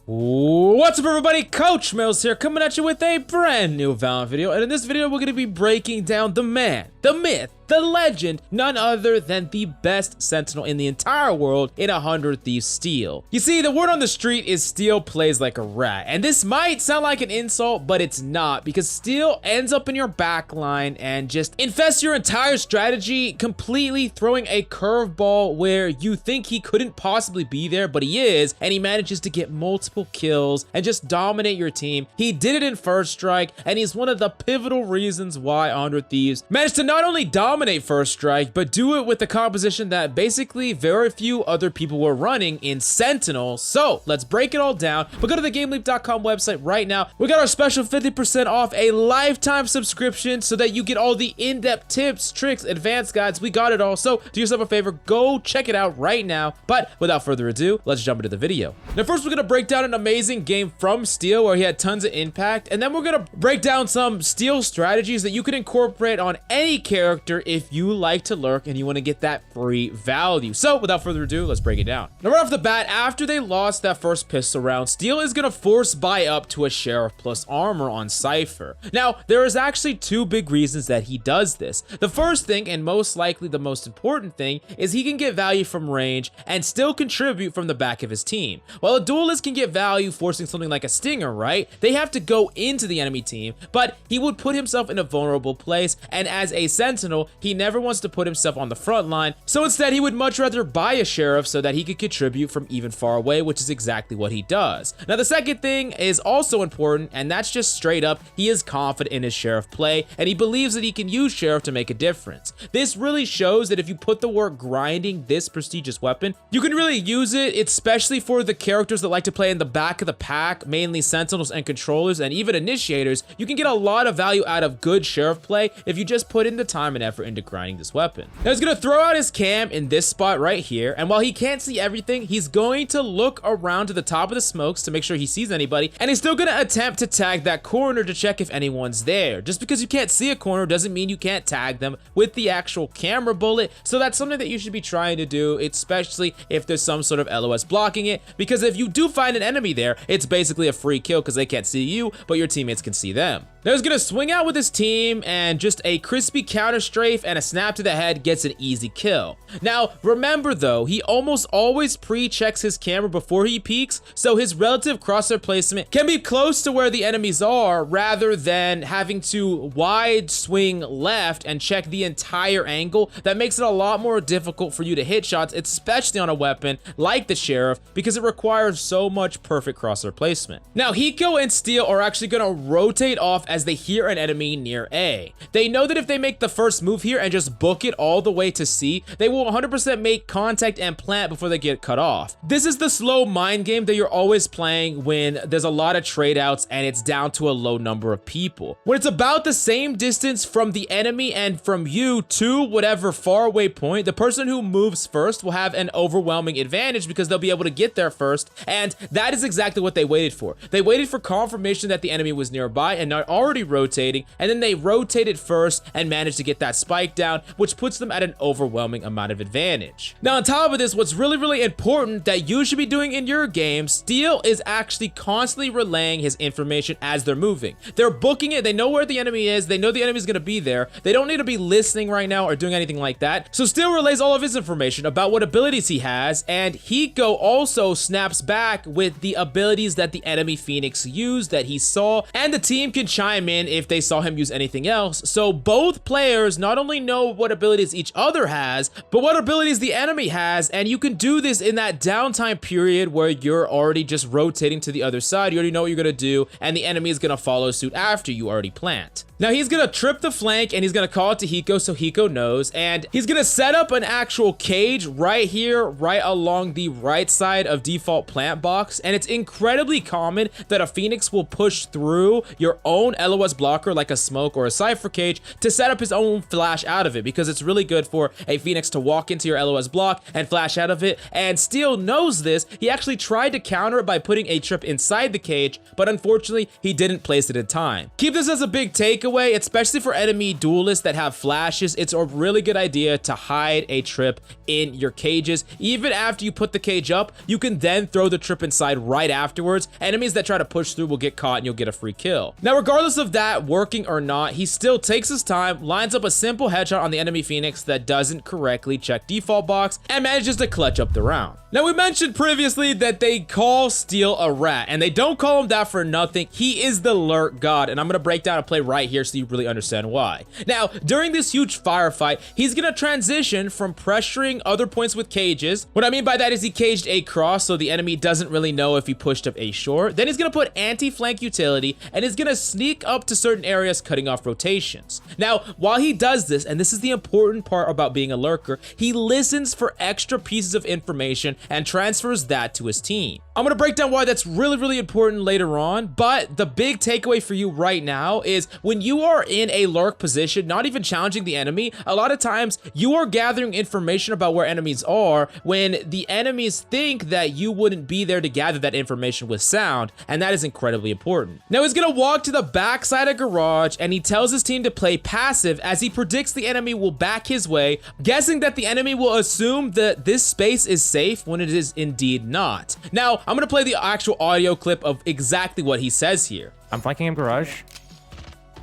What's up, everybody? Coach Mills here, coming at you with a brand new Valorant video, and in this video we're going to be breaking down the man, the myth, the legend, none other than the best sentinel in the entire world in 100 Thieves Steel. You see, the word on the street is Steel plays like a rat, and this might sound like an insult, but it's not, because Steel ends up in your backline and just infests your entire strategy, completely throwing a curveball where you think he couldn't possibly be there, but he is, and he manages to get multiple kills and just dominate your team. He did it in First Strike, and he's one of the pivotal reasons why 100 Thieves managed to not only dominate First Strike, but do it with the composition that basically very few other people were running in Sentinel. So let's break it all down. But go to the GameLeap.com website right now. We got our special 50% off a lifetime subscription so that you get all the in-depth tips, tricks, advanced guides. We got it all. So do yourself a favor, go check it out right now. But without further ado, let's jump into the video. Now first we're gonna break down an amazing game from Steel where he had tons of impact, and then we're gonna break down some Steel strategies that you can incorporate on any character if you like to lurk and you want to get that free value. So without further ado, let's break it down. Now right off the bat, after they lost that first pistol round, Steel is gonna force buy up to a Sheriff plus armor on Cypher. Now there is actually two big reasons that he does this. The first thing, and most likely the most important thing, is he can get value from range and still contribute from the back of his team. While a duelist can get value forcing something like a Stinger, right? They have to go into the enemy team, but he would put himself in a vulnerable place, and as a Sentinel, he never wants to put himself on the front line, so instead he would much rather buy a Sheriff so that he could contribute from even far away, which is exactly what he does. Now the second thing is also important, and that's just straight up, he is confident in his Sheriff play, and he believes that he can use Sheriff to make a difference. This really shows that if you put the work grinding this prestigious weapon, you can really use it, especially for the characters that like to play in the back of the pack, mainly Sentinels and Controllers, and even Initiators. You can get a lot of value out of good Sheriff play if you just put in the time and effort into grinding this weapon. Now he's gonna throw out his cam in this spot right here, and while he can't see everything, he's going to look around to the top of the smokes to make sure he sees anybody, and he's still gonna attempt to tag that corner to check if anyone's there. Just because you can't see a corner doesn't mean you can't tag them with the actual camera bullet, so that's something that you should be trying to do, especially if there's some sort of LOS blocking it, because if you do find an enemy there, it's basically a free kill because they can't see you, but your teammates can see them. Now he's gonna swing out with his team, and just a crispy counter strafe and a snap to the head gets an easy kill. Now remember though, he almost always pre-checks his camera before he peeks, so his relative crosshair placement can be close to where the enemies are rather than having to wide swing left and check the entire angle. That makes it a lot more difficult for you to hit shots, especially on a weapon like the Sheriff, because it requires so much perfect crosshair placement. Now Hiko and Steel are actually gonna rotate off as they hear an enemy near A. They know that if they make the first move here and just book it all the way to C, they will 100% make contact and plant before they get cut off. This is the slow mind game that you're always playing when there's a lot of trade outs and it's down to a low number of people. When it's about the same distance from the enemy and from you to whatever faraway point, the person who moves first will have an overwhelming advantage because they'll be able to get there first, and that is exactly what they waited for. They waited for confirmation that the enemy was nearby and not already rotating, and then they rotated first and managed to get that spike down, which puts them at an overwhelming amount of advantage. Now on top of this, what's really important that you should be doing in your game, Steel is actually constantly relaying his information as they're moving. They're booking it, they know where the enemy is, they know the enemy's gonna be there, they don't need to be listening right now or doing anything like that, so Steel relays all of his information about what abilities he has, and Hiko also snaps back with the abilities that the enemy Phoenix used that he saw, and the team can chime in if they saw him use anything else, so both players not only know what abilities each other has, but what abilities the enemy has, and you can do this in that downtime period where you're already just rotating to the other side. You already know what you're gonna do, and the enemy is gonna follow suit after you already plant. Now he's gonna trip the flank and he's gonna call it to Hiko so Hiko knows, and he's gonna set up an actual cage right here, right along the right side of default plant box, and it's incredibly common that a Phoenix will push through your own LOS blocker like a smoke or a cypher cage to set up his own flash out of it, because it's really good for a Phoenix to walk into your LOS block and flash out of it. And Steel knows this. He actually tried to counter it by putting a trip inside the cage, but unfortunately he didn't place it in time. Keep this as a big takeaway, especially for enemy duelists that have flashes. It's a really good idea to hide a trip in your cages. Even after you put the cage up, you can then throw the trip inside right afterwards. Enemies that try to push through will get caught and you'll get a free kill. Now, regardless of that working or not, he still takes his time, lines up a simple headshot on the enemy Phoenix that doesn't correctly check default box, and manages to clutch up the round. Now, we mentioned previously that they call Steel a rat, and they don't call him that for nothing. He is the lurk god, and I'm gonna break down a play right here so you really understand why. Now, during this huge firefight, he's gonna transition from pressuring other points with cages. What I mean by that is he caged a cross, so the enemy doesn't really know if he pushed up a short. Then he's gonna put anti-flank utility, and is gonna sneak up to certain areas, cutting off rotations. Now, while he does this, and this is the important part about being a lurker, he listens for extra pieces of information and transfers that to his team. I'm gonna break down why that's really important later on, but the big takeaway for you right now is when you are in a lurk position, not even challenging the enemy, a lot of times you are gathering information about where enemies are when the enemies think that you wouldn't be there to gather that information with sound, and that is incredibly important. Now, he's gonna walk to the back side of garage, and he tells his team to play passive as he predicts the enemy will back his way, guessing that the enemy will assume that this space is safe when it is indeed not. Now, I'm gonna play the actual audio clip of exactly what he says here. I'm flanking him garage.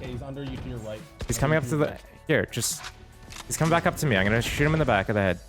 Yeah, he's under you to your right. He's coming up to the... Here, just... He's coming back up to me. I'm gonna shoot him in the back of the head.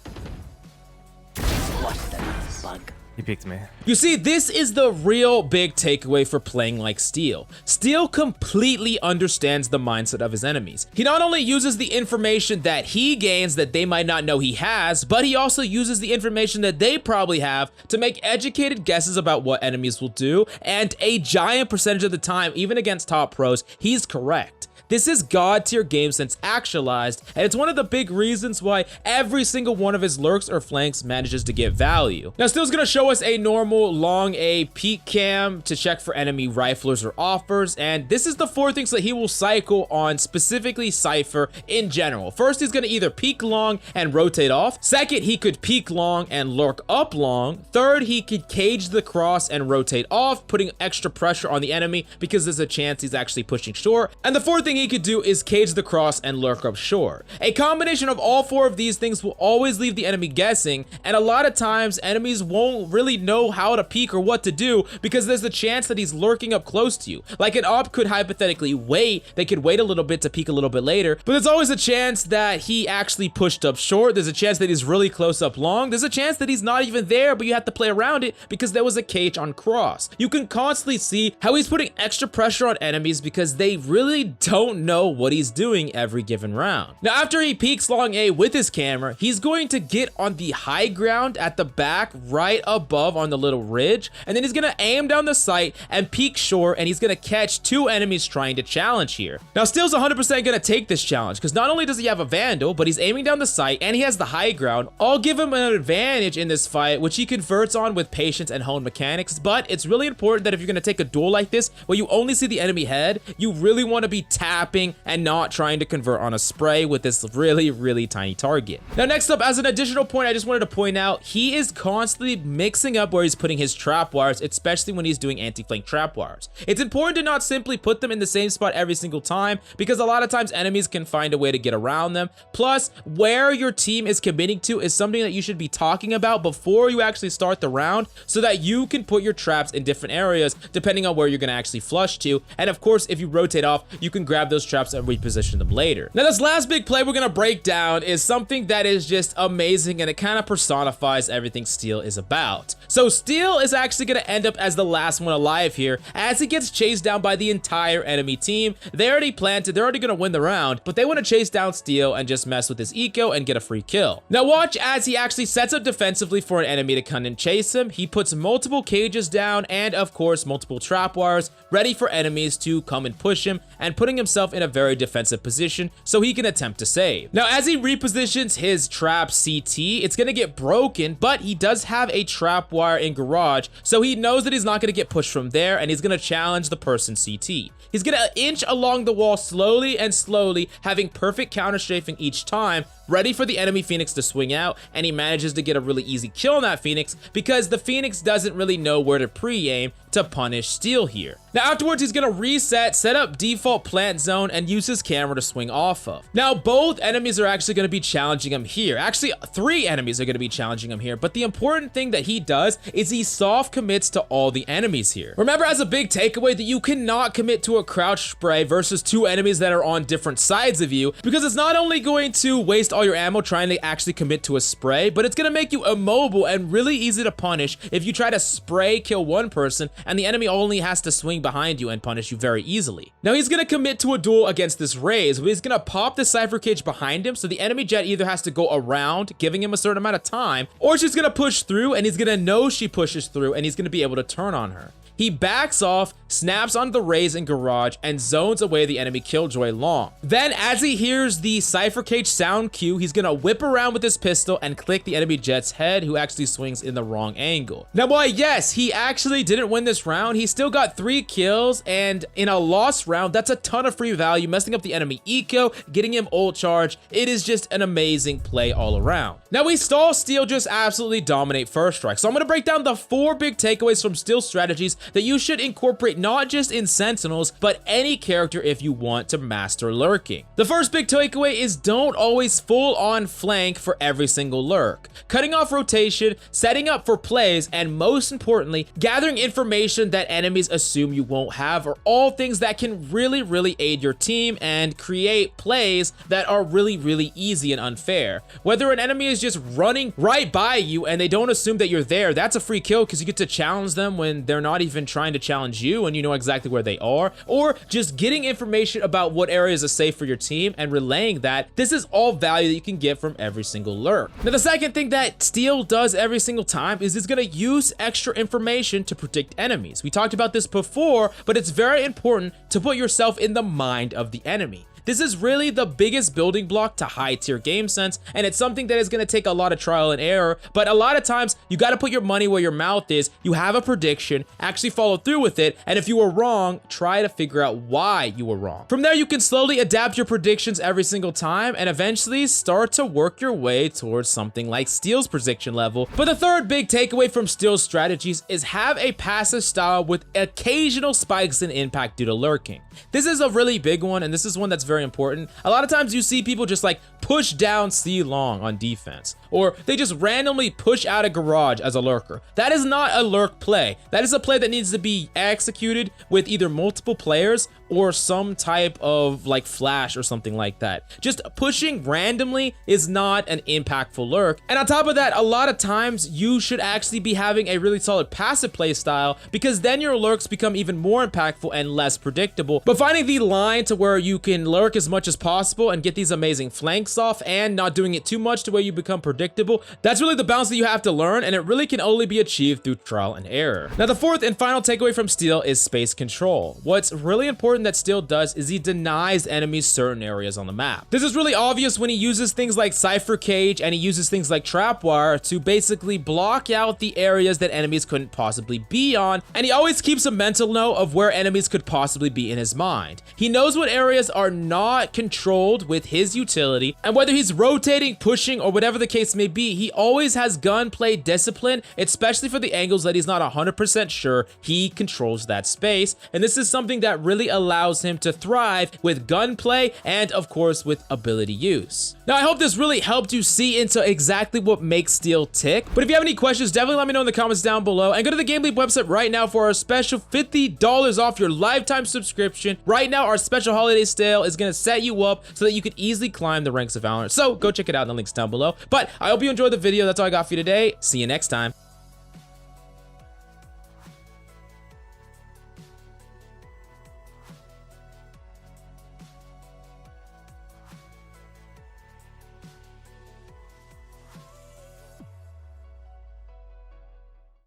He peeked me. You see, this is the real big takeaway for playing like Steel. Steel completely understands the mindset of his enemies. He not only uses the information that he gains that they might not know he has, but he also uses the information that they probably have to make educated guesses about what enemies will do, and a giant percentage of the time, even against top pros, he's correct. This is god tier game sense actualized, and it's one of the big reasons why every single one of his lurks or flanks manages to get value. Now, Steel's gonna show us a normal long A peek cam to check for enemy riflers or offers, and this is the 4 things that he will cycle on, specifically Cypher in general. First, he's gonna either peek long and rotate off. Second, he could peek long and lurk up long. Third, he could cage the cross and rotate off, putting extra pressure on the enemy because there's a chance he's actually pushing short. And the fourth thing he could do is cage the cross and lurk up short. A combination of all 4 of these things will always leave the enemy guessing, and a lot of times enemies won't really know how to peek or what to do because there's a chance that he's lurking up close to you. Like an op could hypothetically wait, they could wait a little bit to peek a little bit later, but there's always a chance that he actually pushed up short. There's a chance that he's really close up long. There's a chance that he's not even there, but you have to play around it because there was a cage on cross. You can constantly see how he's putting extra pressure on enemies because they really don't know what he's doing every given round. Now, after he peeks long A with his camera, he's going to get on the high ground at the back right above on the little ridge, and then he's gonna aim down the sight and peek short, and he's gonna catch 2 enemies trying to challenge here. Now, Steel's 100% gonna take this challenge because not only does he have a Vandal, but he's aiming down the sight and he has the high ground. I'll give him an advantage in this fight, which he converts on with patience and hone mechanics, but it's really important that if you're gonna take a duel like this where you only see the enemy head, you really want to be tapping and not trying to convert on a spray with this really tiny target. Now, next up, as an additional point, I just wanted to point out, he is constantly mixing up where he's putting his trap wires, especially when he's doing anti-flank trap wires. It's important to not simply put them in the same spot every single time because a lot of times enemies can find a way to get around them. Plus, where your team is committing to is something that you should be talking about before you actually start the round so that you can put your traps in different areas depending on where you're going to actually flush to. And of course, if you rotate off, you can grab those traps and reposition them later. Now, this last big play we're gonna break down is something that is just amazing, and it kind of personifies everything Steel is about. So Steel is actually gonna end up as the last one alive here as he gets chased down by the entire enemy team. They already planted, they're already gonna win the round, but they want to chase down Steel and just mess with his eco and get a free kill. Now watch as he actually sets up defensively for an enemy to come and chase him. He puts multiple cages down and of course multiple trap wires ready for enemies to come and push him, and putting himself himself in a very defensive position so he can attempt to save. Now, as he repositions his trap CT, it's gonna get broken, but he does have a trap wire in garage, so he knows that he's not gonna get pushed from there, and he's gonna challenge the person CT. He's gonna inch along the wall slowly and slowly, having perfect counter strafing each time, ready for the enemy Phoenix to swing out, and he manages to get a really easy kill on that Phoenix because the Phoenix doesn't really know where to pre-aim to punish Steel here. Now afterwards, he's gonna reset, set up default plant zone, and use his camera to swing off of. Now both enemies are actually gonna be challenging him here. Actually, 3 enemies are gonna be challenging him here, but the important thing that he does is he soft commits to all the enemies here. Remember, as a big takeaway, that you cannot commit to a crouch spray versus 2 enemies that are on different sides of you, because it's not only going to waste all your ammo trying to actually commit to a spray, but it's gonna make you immobile and really easy to punish if you try to spray kill one person and the enemy only has to swing behind you and punish you very easily. Now he's gonna commit to a duel against this Raze, but he's gonna pop the Cypher Cage behind him, so the enemy jet either has to go around, giving him a certain amount of time, or she's gonna push through and he's gonna know she pushes through and he's gonna be able to turn on her. He backs off, snaps onto the Raze in garage, and zones away the enemy Killjoy long. Then, as he hears the Cypher Cage sound cue, he's gonna whip around with his pistol and click the enemy jet's head, who actually swings in the wrong angle. Now, boy, yes, he actually didn't win this round. He still got 3 kills, and in a lost round, that's a ton of free value, messing up the enemy eco, getting him ult charge. It is just an amazing play all around. Now, we saw Steel just absolutely dominate First Strike, so I'm gonna break down the 4 big takeaways from Steel's strategies that you should incorporate not just in Sentinels, but any character if you want to master lurking. The first big takeaway is don't always full on flank for every single lurk. Cutting off rotation, setting up for plays, and most importantly, gathering information that enemies assume you won't have are all things that can really aid your team and create plays that are really easy and unfair. Whether an enemy is just running right by you and they don't assume that you're there, that's a free kill because you get to challenge them when they're not even trying to challenge you and you know exactly where they are, or just getting information about what areas are safe for your team and relaying that. This is all value that you can get from every single lurk. Now, the second thing that Steel does every single time is he's gonna use extra information to predict enemies. We talked about this before, but it's very important to put yourself in the mind of the enemy. This is really the biggest building block to high tier game sense, and it's something that is going to take a lot of trial and error, but a lot of times you got to put your money where your mouth is. You have a prediction, actually follow through with it, and if you were wrong, try to figure out why you were wrong. From there, you can slowly adapt your predictions every single time and eventually start to work your way towards something like Steel's prediction level. But the third big takeaway from Steel's strategies is have a passive style with occasional spikes in impact due to lurking. This is a really big one, and this is one that's very important. A lot of times you see people just like push down C long on defense, or they just randomly push out a garage as a lurker. That is not a lurk play. That is a play that needs to be executed with either multiple players or some type of like flash or something like that. Just pushing randomly is not an impactful lurk. And on top of that, a lot of times you should actually be having a really solid passive play style, because then your lurks become even more impactful and less predictable. But finding the line to where you can lurk as much as possible and get these amazing flanks off and not doing it too much to where you become predictable, that's really the balance that you have to learn, and it really can only be achieved through trial and error. Now, the fourth and final takeaway from Steel is space control. What's really important that Steel does is he denies enemies certain areas on the map. This is really obvious when he uses things like Cypher Cage and he uses things like Trapwire to basically block out the areas that enemies couldn't possibly be on, and he always keeps a mental note of where enemies could possibly be in his mind. He knows what areas are not controlled with his utility, and whether he's rotating, pushing, or whatever the case may be, he always has gunplay discipline, especially for the angles that he's not 100% sure he controls that space, and this is something that really allows him to thrive with gunplay and of course with ability use. Now, I hope this really helped you see into exactly what makes Steel tick, but if you have any questions, definitely let me know in the comments down below, and go to the Game Leap website right now for our special $50 off your lifetime subscription. Right now, our special holiday sale is going to set you up so that you can easily climb the ranks of Valorant, so go check it out in the links down below. But I hope you enjoyed the video. That's all I got for you today. See you next time.